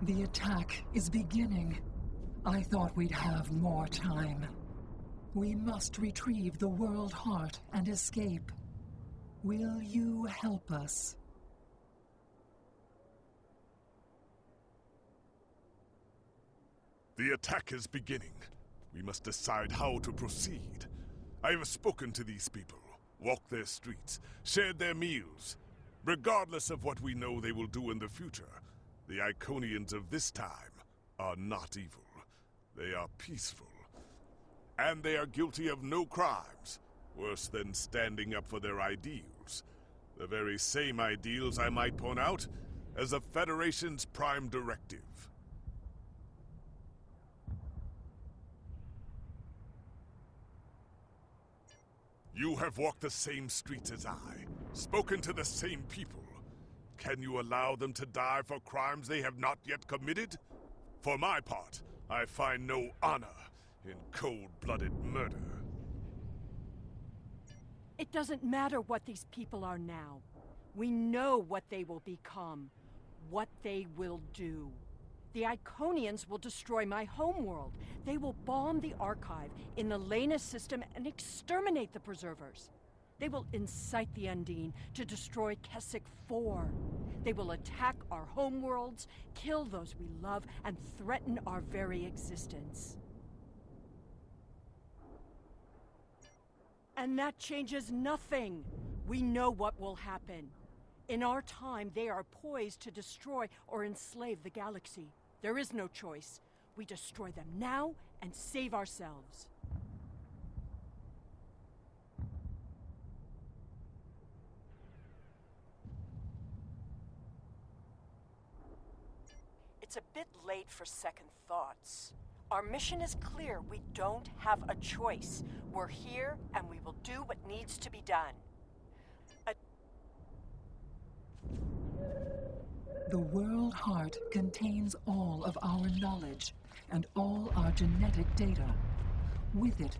The attack is beginning. I thought we'd have more time. We must retrieve the World Heart and escape. Will you help us? The attack is beginning. We must decide how to proceed. I have spoken to these people, walked their streets, shared their meals. Regardless of what we know they will do in the future, the Icoanians of this time are not evil. They are peaceful. And they are guilty of no crimes, worse than standing up for their ideals. The very same ideals, I might point out, as the Federation's prime directive. You have walked the same streets as I, spoken to the same people. Can you allow them to die for crimes they have not yet committed? For my part, I find no honor in cold-blooded murder. It doesn't matter what these people are now. We know what they will become, what they will do. The Iconians will destroy my homeworld. They will bomb the archive in the Lena system and exterminate the Preservers. They will incite the Undine to destroy Keswick 4. They will attack our homeworlds, kill those we love, and threaten our very existence. And that changes nothing. We know what will happen. In our time, they are poised to destroy or enslave the galaxy. There is no choice. We destroy them now and save ourselves. It's a bit late for second thoughts. Our mission is clear. We don't have a choice. We're here, and we will do what needs to be done. The World Heart contains all of our knowledge and all our genetic data. With it,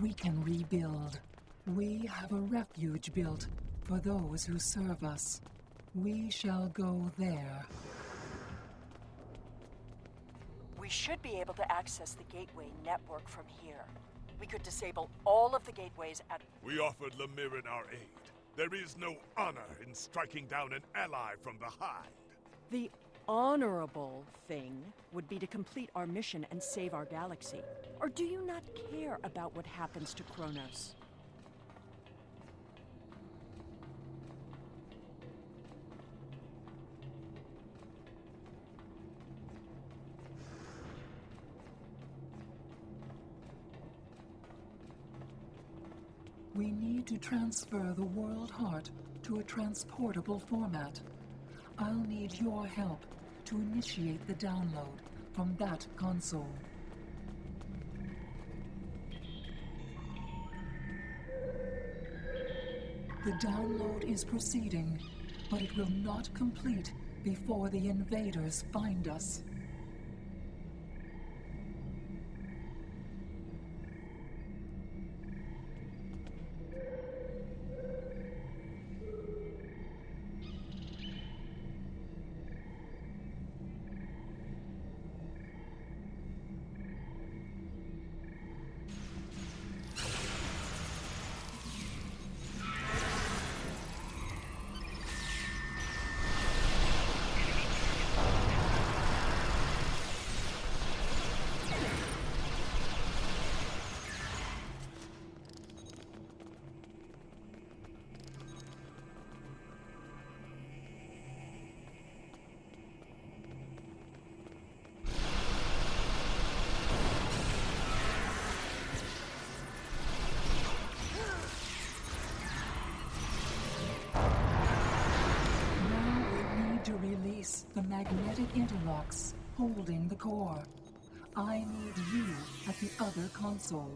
we can rebuild. We have a refuge built for those who serve us. We shall go there. We should be able to access the Gateway network from here. We could disable all of the gateways at... We offered Lemirin our aid. There is no honor in striking down an ally from behind. The honorable thing would be to complete our mission and save our galaxy. Or do you not care about what happens to Kronos? We need to transfer the World Heart to a transportable format. I'll need your help to initiate the download from that console. The download is proceeding, but it will not complete before the invaders find us. The magnetic interlocks holding the core. I need you at the other console.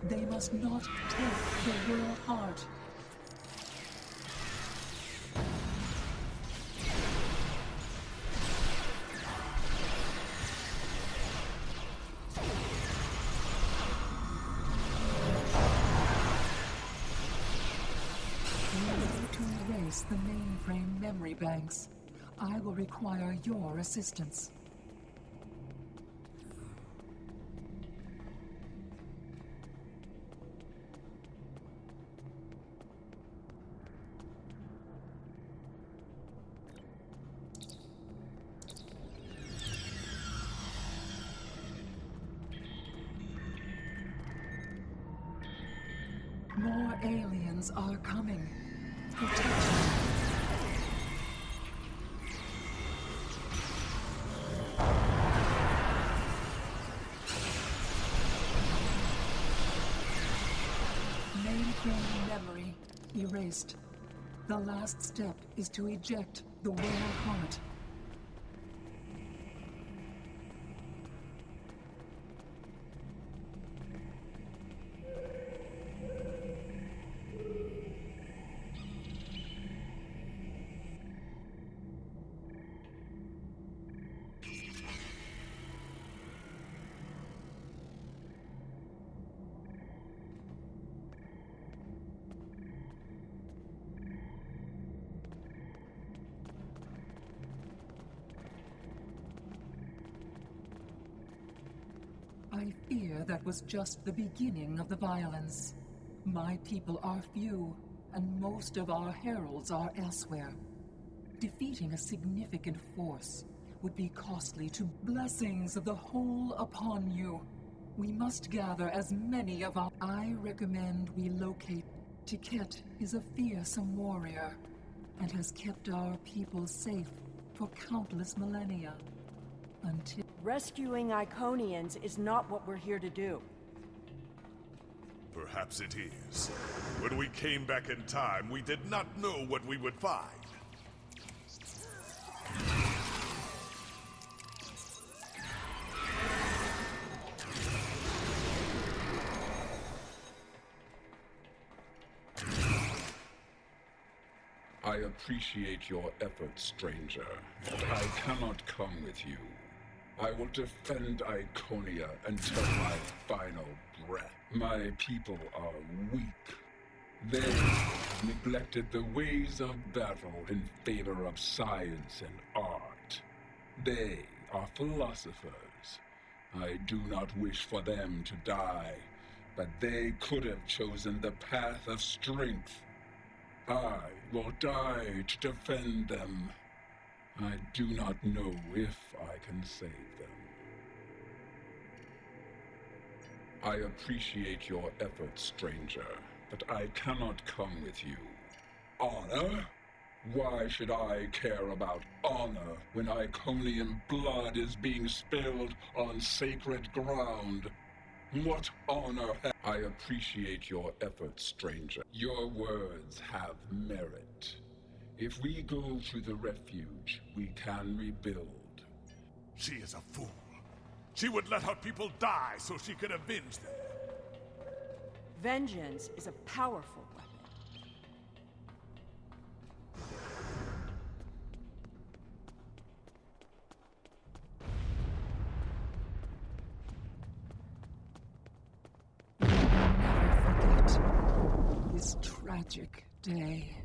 They must not take the world heart. To erase the mainframe memory banks, I will require your assistance. More aliens are coming. Protection. Mainframe memory erased. The last step is to eject the world heart. I fear that was just the beginning of the violence. My people are few, and most of our heralds are elsewhere. Defeating a significant force would be costly to blessings of the whole upon you. We must gather as many of our... I recommend we locate... Tiket is a fearsome warrior, and has kept our people safe for countless millennia. Until... Rescuing Iconians is not what we're here to do. Perhaps it is. When we came back in time, we did not know what we would find. I appreciate your efforts, stranger, but I cannot come with you. I will defend Iconia until my final breath. My people are weak. They neglected the ways of battle in favor of science and art. They are philosophers. I do not wish for them to die, but they could have chosen the path of strength. I will die to defend them. I do not know if I can save them. I appreciate your efforts, stranger, but I cannot come with you. Honor? Why should I care about honor when Iconian blood is being spilled on sacred ground? What honor I appreciate your efforts, stranger. Your words have merit. If we go to the refuge, we can rebuild. She is a fool. She would let her people die so she could avenge them. Vengeance is a powerful weapon. never forget this tragic day.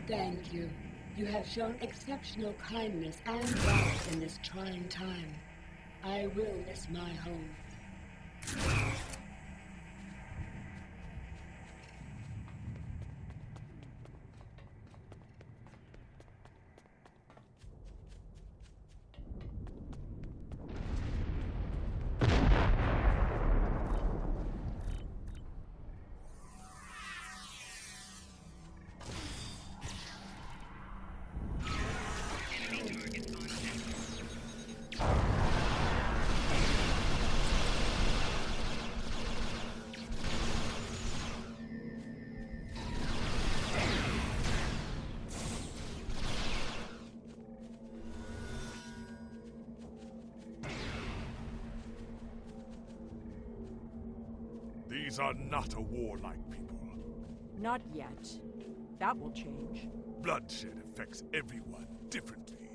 Thank you. You have shown exceptional kindness and valor in this trying time. I will miss my home. These are not a warlike people. Not yet. That will change. Bloodshed affects everyone differently.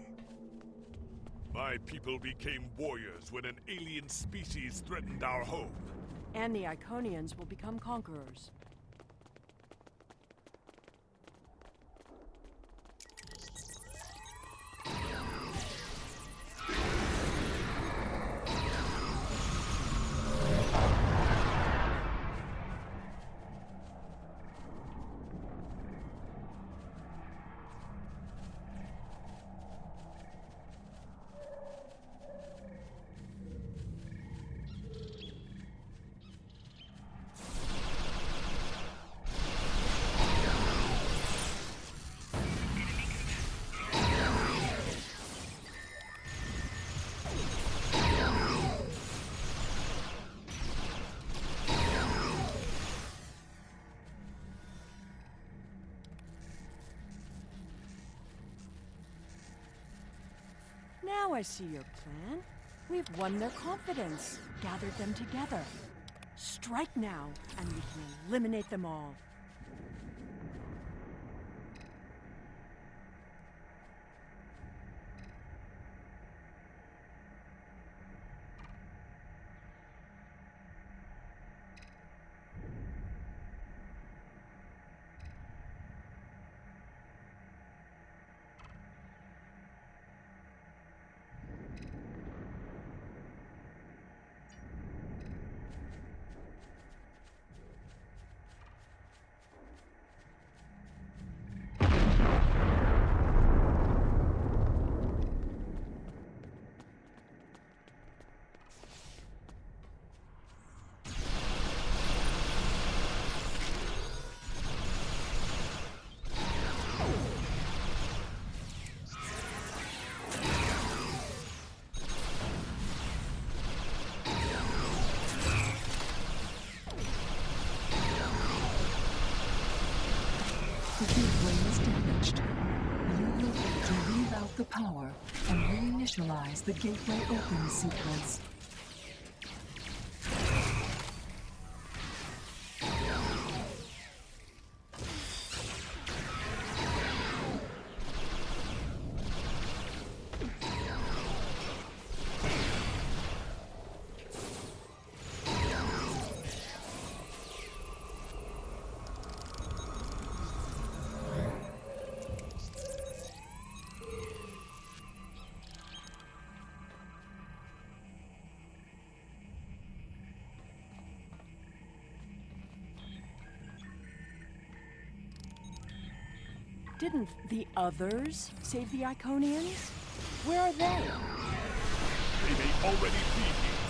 My people became warriors when an alien species threatened our home. And the Iconians will become conquerors. Now I see your plan. We've won their confidence, gathered them together. Strike now, and we can eliminate them all. The gateway is damaged. You will need to reroute the power and reinitialize the gateway open sequence. Didn't the others save the Iconians? Where are they? They may already be here.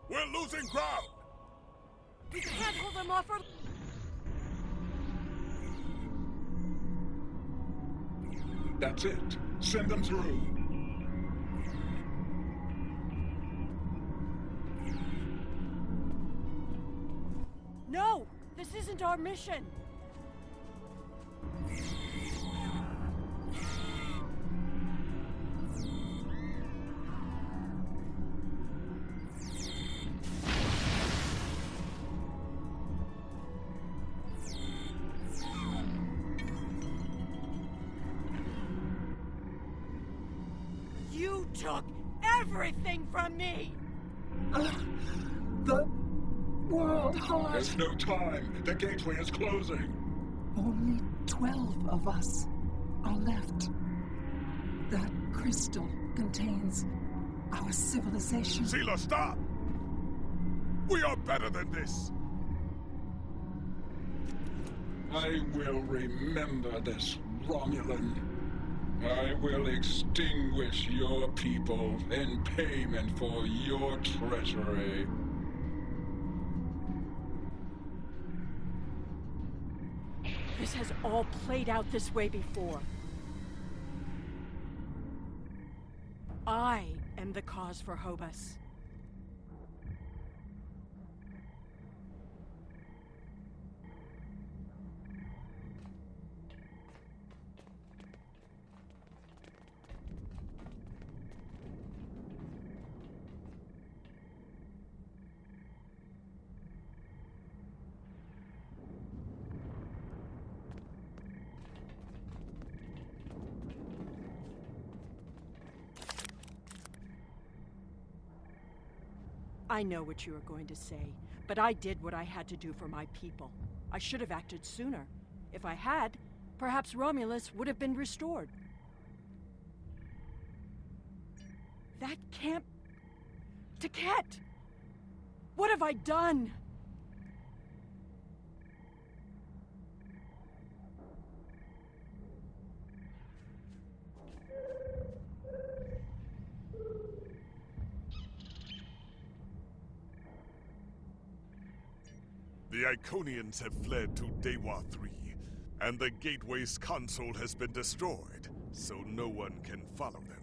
We're losing ground! We can't hold them off or... That's it. Send them through. No! This isn't our mission! You took everything from me! The World Heart. There's no time. The gateway is closing. Only 12 of us are left. That crystal contains our civilization. Seela, stop! We are better than this! I will remember this, Romulan. I will extinguish your people in payment for your treachery. This has all played out this way before. I am the cause for Hobus. I know what you are going to say, but I did what I had to do for my people. I should have acted sooner. If I had, perhaps Romulus would have been restored. That camp... Taket! What have I done? The Iconians have fled to Dewa 3, and the Gateway's console has been destroyed, so no one can follow them.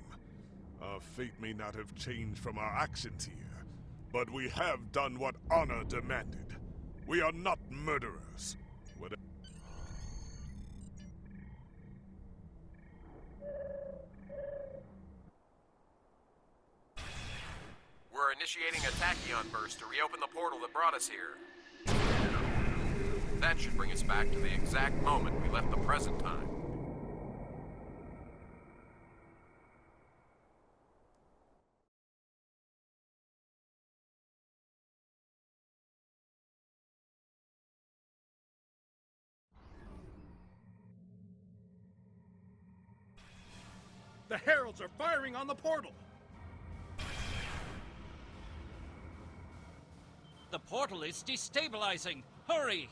Our fate may not have changed from our actions here, but we have done what honor demanded. We are not murderers. We're initiating a tachyon burst to reopen the portal that brought us here. That should bring us back to the exact moment we left the present time. The heralds are firing on the portal! The portal is destabilizing! Hurry!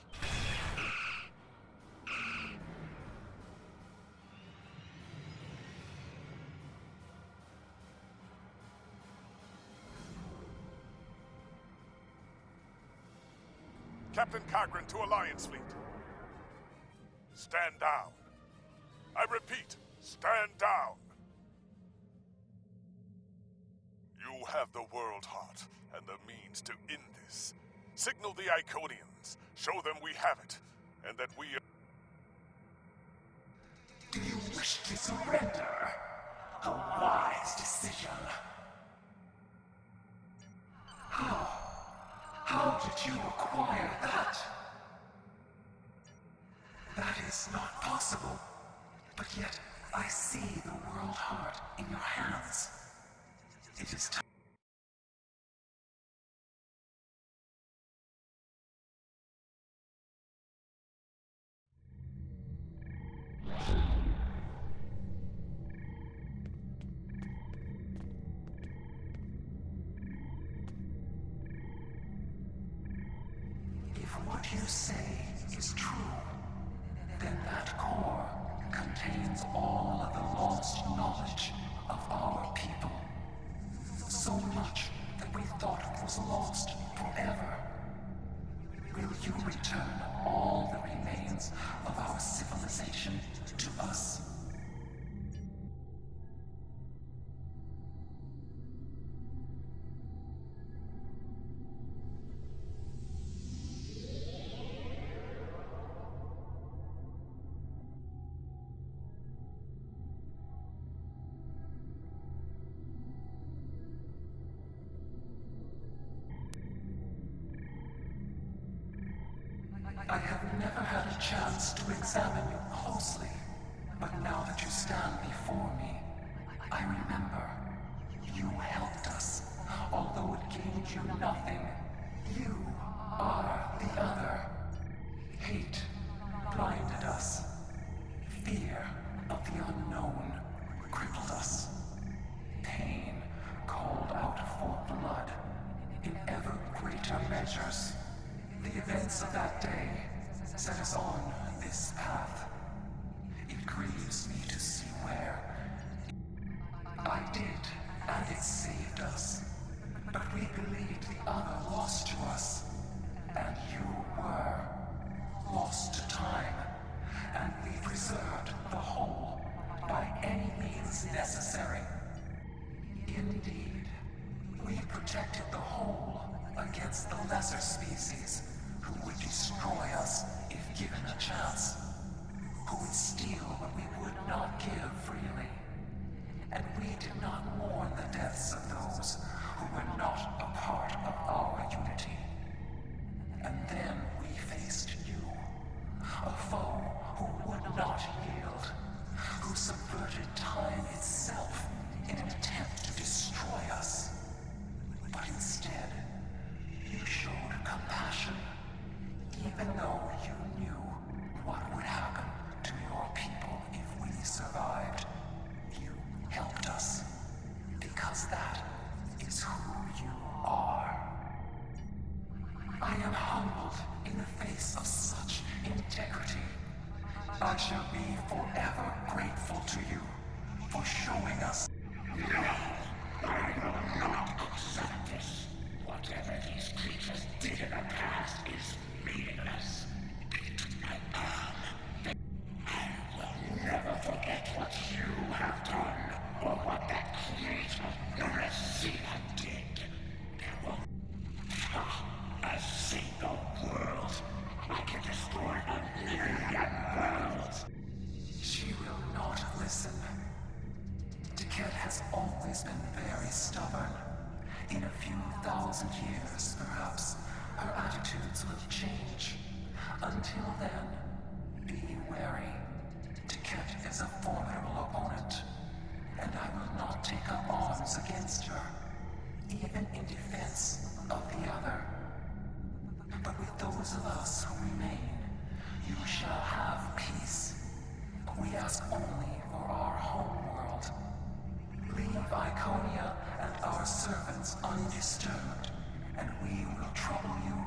Captain Cogran to Alliance Fleet. Stand down. I repeat, stand down. You have the World Heart and the means to end this. Signal the Iconians. Show them we have it, and that we are... Do you wish to surrender? A wise decision. How did you acquire that? That is not possible. But yet, I see the World Heart in your hands. It is time. If what you say is true, then that core contains all of the lost knowledge of our people. So much that we thought was lost forever. Will you return all the remains of our civilization to us? I have never had a chance to examine you closely, but now that you stand before me, I remember. You helped us, although it gained you nothing. You are the other. Hate blinded us. Fear of the unknown crippled us. Pain called out for blood in ever greater measures. The events of that day set us on this path. It grieves me to see where I did, and it saved us. But we believed the other lost to us, and you were lost to time, and we preserved the whole by any means necessary. lesser species who would destroy us if given a chance, who would steal what we would not give freely. And we did not mourn the deaths of those who were not a part of our unity. And then we faced you, a foe who would not yield, who subverted time itself in an attempt to destroy us. But instead, you showed compassion, even though you knew what would happen to your people if we survived. You helped us, because that is who you are. I am humbled in the face of such integrity. I shall be forever grateful to you for showing us. I will not accept this. Whatever these creatures did in the past is meaningless. I will never forget what you have done, or what that creator, Erecea, did. There will a single world. I can destroy 1,000,000 worlds. She will not listen. Didnt has always been very stubborn. In a few thousand years, perhaps, her attitudes will change. Until then, be wary. Didnt is a formidable opponent, and I will not take up arms against her, even in defense of the other. But with those of us who remain, you shall have peace. We ask only for our homeworld. Leave Iconia and our servants undisturbed, and we will trouble you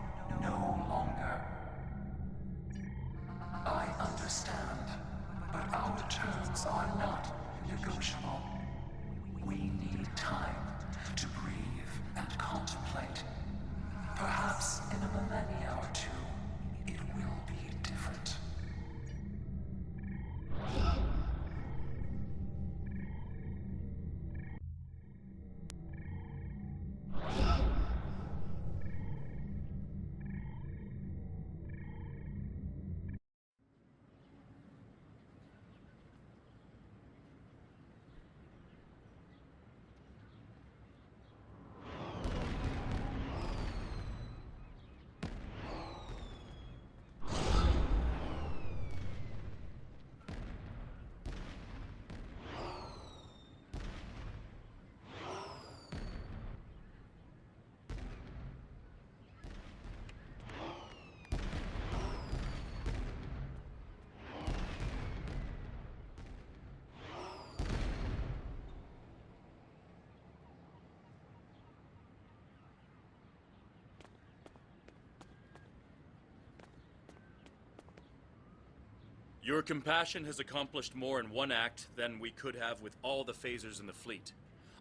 no longer. I understand, but our terms are not negotiable. We need time to breathe and contemplate. Perhaps in a millennia or two, it will be different. Your compassion has accomplished more in one act than we could have with all the phasers in the fleet.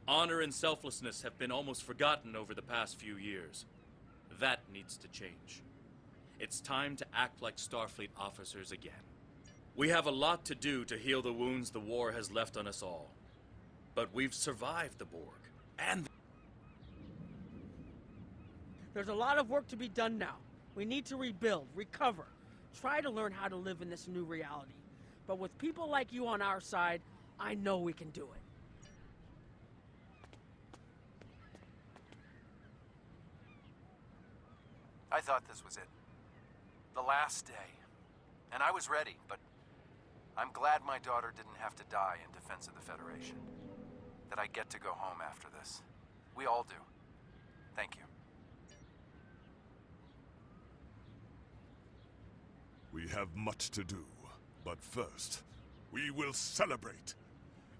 Honor and selflessness have been almost forgotten over the past few years. That needs to change. It's time to act like Starfleet officers again. We have a lot to do to heal the wounds the war has left on us all. But we've survived the Borg, and there's a lot of work to be done now. We need to rebuild, recover, try to learn how to live in this new reality. But with people like you on our side, I know we can do it. I thought this was it. The last day. And I was ready, but I'm glad my daughter didn't have to die in defense of the Federation. That I get to go home after this. We all do. Thank you. We have much to do, but first, we will celebrate.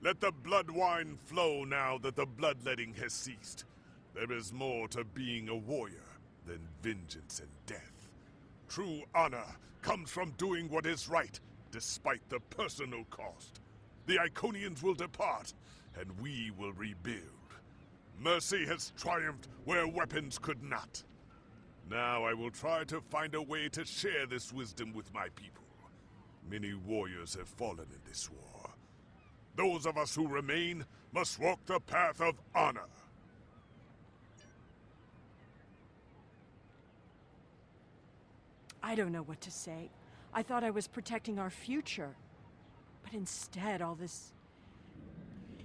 Let the blood wine flow now that the bloodletting has ceased. There is more to being a warrior than vengeance and death. True honor comes from doing what is right, despite the personal cost. The Iconians will depart, and we will rebuild. Mercy has triumphed where weapons could not. Now I will try to find a way to share this wisdom with my people. Many warriors have fallen in this war. Those of us who remain must walk the path of honor. I don't know what to say. I thought I was protecting our future. But instead, all this...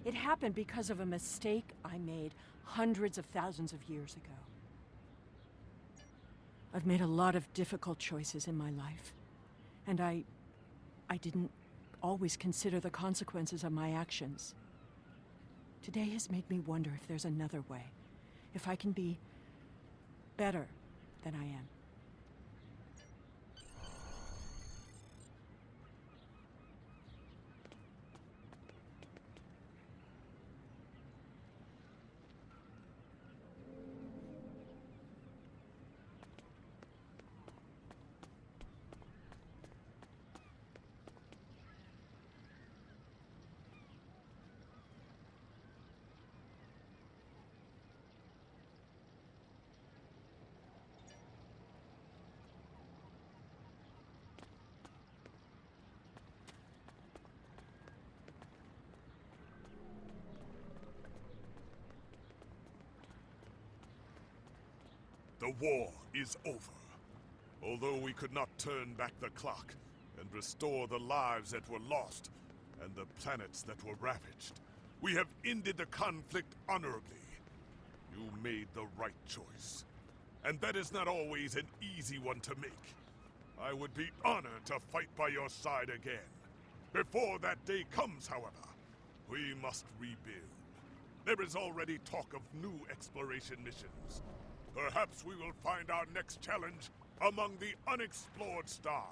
It happened because of a mistake I made hundreds of thousands of years ago. I've made a lot of difficult choices in my life. And I didn't always consider the consequences of my actions. Today has made me wonder if there's another way. If I can be better than I am. The war is over. Although we could not turn back the clock and restore the lives that were lost and the planets that were ravaged, we have ended the conflict honorably. You made the right choice. And that is not always an easy one to make. I would be honored to fight by your side again. Before that day comes, however, we must rebuild. There is already talk of new exploration missions. Perhaps we will find our next challenge among the unexplored stars.